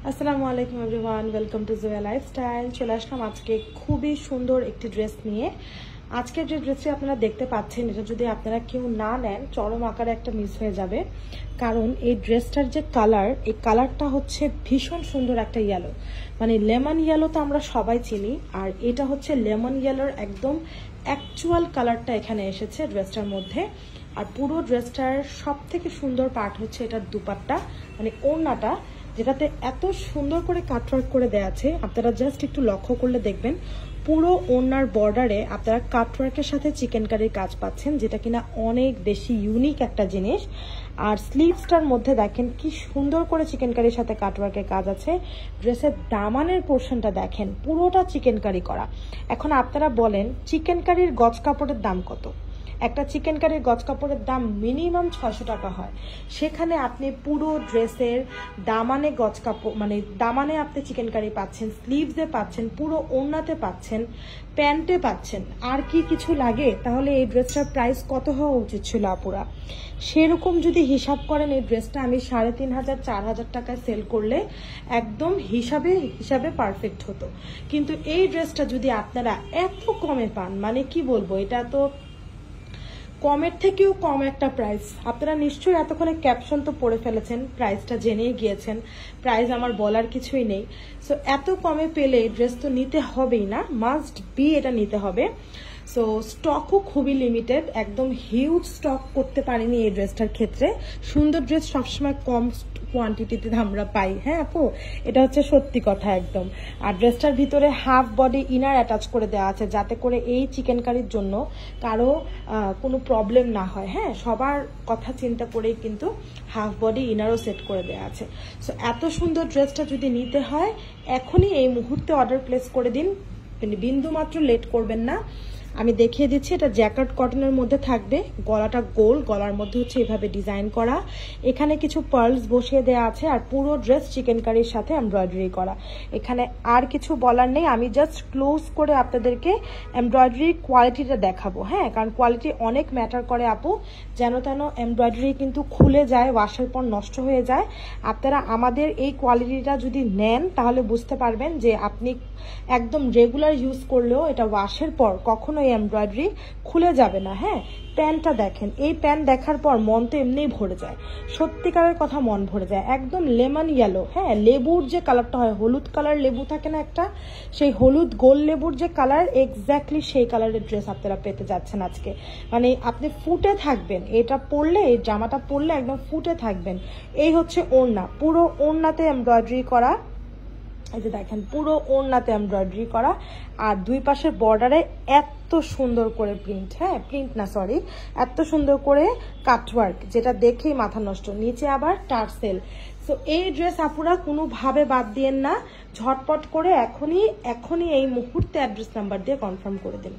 আসসালামু আলাইকুম everyone, welcome to Zoya lifestyle. চলে আসলাম আজকে খুবই সুন্দর একটি ড্রেস নিয়ে। আজকের যে ড্রেসটি আপনারা দেখতে পাচ্ছেন, এটা যদি আপনারা কেউ না নেন চরম আকারে একটা মিস হয়ে যাবে। কারণ এই ড্রেসটার যে কালার, এই কালারটা হচ্ছে ভীষণ সুন্দর একটা ইয়েলো, মানে লেমন ইয়েলো তো আমরা সবাই চিনি, আর এটা হচ্ছে লেমন ইয়েলোর একদম অ্যাকচুয়াল কালারটা এখানে এসেছে ড্রেসটার মধ্যে। আর পুরো ড্রেসটার সব থেকে সুন্দর পার্ট হচ্ছে এটার দুপাট্টা, মানে ওড়নাটা, যেটাতে এত সুন্দর করে কাটওয়ার্ক করে দেয়া আছে। আপনারা জাস্ট একটু লক্ষ্য করলে দেখবেন পুরো ওড়নার বর্ডারে আপনারা কাটওয়ার্কের সাথে চিকেন কারির কাজ পাচ্ছেন, যেটা কিনা অনেক বেশি ইউনিক একটা জিনিস। আর স্লিভসটার মধ্যে দেখেন কি সুন্দর করে চিকেন কারির সাথে কাটওয়ার্কের কাজ আছে। ড্রেসের দামানের পোর্শনটা দেখেন, পুরোটা চিকেন কারি করা। এখন আপনারা বলেন চিকেন কারির গজ কাপড়ের দাম কত? একটা চিকেন কারির গজ কাপড়ের দাম মিনিমাম 600 টাকা হয়। সেখানে আপনি পুরো ড্রেসের দামানে গজ কাপড়, মানে দামানে আপনি চিকেন কারি পাচ্ছেন, স্লিভসে পাচ্ছেন, পুরো ওড়নাতে পাচ্ছেন, প্যান্টে পাচ্ছেন। আর কি কিছু লাগে? তাহলে এই ড্রেসটার প্রাইস কত হওয়া উচিত ছিল আপুরা? সেরকম যদি হিসাব করেন, এই ড্রেসটা আমি 3500-4000 টাকায় সেল করলে একদম হিসাবে পারফেক্ট হতো। কিন্তু এই ড্রেসটা যদি আপনারা এত কমে পান, মানে কি বলবো, এটা তো কমের থেকেও কম একটা প্রাইস। আপনারা নিশ্চয়ই এতক্ষণে ক্যাপশন তো পড়ে ফেলেছেন, প্রাইসটা জেনেই গিয়েছেন, প্রাইস আমার বলার কিছুই নেই। সো এত কমে পেলে ড্রেস তো নিতে হবেই না, মাস্ট বি এটা নিতে হবে। সো স্টকও খুবই লিমিটেড, একদম হিউজ স্টক করতে পারিনি এই ড্রেসটার ক্ষেত্রে। সুন্দর ড্রেস সবসময় কম কোয়ান্টিটিতে আমরা পাই, হ্যাঁ আপু, এটা হচ্ছে সত্যি কথা একদম। আর ড্রেসটার ভিতরে হাফ বডি ইনার অ্যাটাচ করে দেওয়া আছে, যাতে করে এই চিকেন কারির জন্য কারো কোনো প্রবলেম না হয়। হ্যাঁ, সবার কথা চিন্তা করেই কিন্তু হাফ বডি ইনারও সেট করে দেওয়া আছে। সো এত সুন্দর ড্রেসটা যদি নিতে হয়, এখনই এই মুহূর্তে অর্ডার প্লেস করে দিন, বিন্দু মাত্র লেট করবেন না। আমি দেখিয়ে দিচ্ছি, এটা জ্যাকেট কটনের মধ্যে থাকবে, গলাটা গোল, গলার মধ্যে হচ্ছে এভাবে ডিজাইন করা, এখানে কিছু পার্লস বসিয়ে দেওয়া আছে, আর পুরো ড্রেস চিকেন কারির সাথে এমব্রয়ডারি করা। এখানে আর কিছু বলার নেই, আমি জাস্ট ক্লোজ করে আপনাদেরকে এমব্রয়ডারি কোয়ালিটিটা দেখাবো। হ্যাঁ, কারণ কোয়ালিটি অনেক ম্যাটার করে আপু। যেন তেন এমব্রয়ডারি কিন্তু খুলে যায়, ওয়াশের পর নষ্ট হয়ে যায়। আপনারা আমাদের এই কোয়ালিটিটা যদি নেন তাহলে বুঝতে পারবেন যে আপনি একদম রেগুলার ইউজ করলেও এটা ওয়াশের পর কখনো এমব্রয়ডারি খুলে যাবে না। হ্যাঁ, প্যান্টটা দেখেন, এই প্যান্ট দেখার পর মন তো এমনিই ভরে যায়, সত্যিকারের কথা মন ভরে যায়। একদম লেমন ইয়েলো, হ্যাঁ, লেবুর যে কালারটা হয়, হলুদ কালার লেবু থাকে না একটা, সেই হলুদ গোল লেবুর যে কালার, এক্স্যাক্টলি সেই কালারের ড্রেস আপনারা পেতে যাচ্ছেন আজকে। মানে আপনি ফুটে থাকবেন, এটা পরলে, এই জামাটা পরলে একদম ফুটে থাকবেন। এই হচ্ছে ওড়না, পুরো ওড়নাতে এমব্রয়ডারি করা, এই যে দেখেন পুরো ওড়নাতে এমব্রয়ডারি করা, আর দুই পাশের বর্ডারে এত সুন্দর করে প্রিন্ট, হ্যাঁ প্রিন্ট না সরি, এত সুন্দর করে কাটওয়ার্ক, যেটা দেখেই মাথা নষ্ট। নিচে আবার টার্সেল। সো এই ড্রেস আপুরা কোনোভাবে বাদ দিয়েন না, ঝটপট করে এখনই এই মুহূর্তে অ্যাড্রেস নাম্বার দিয়ে কনফার্ম করে দিন।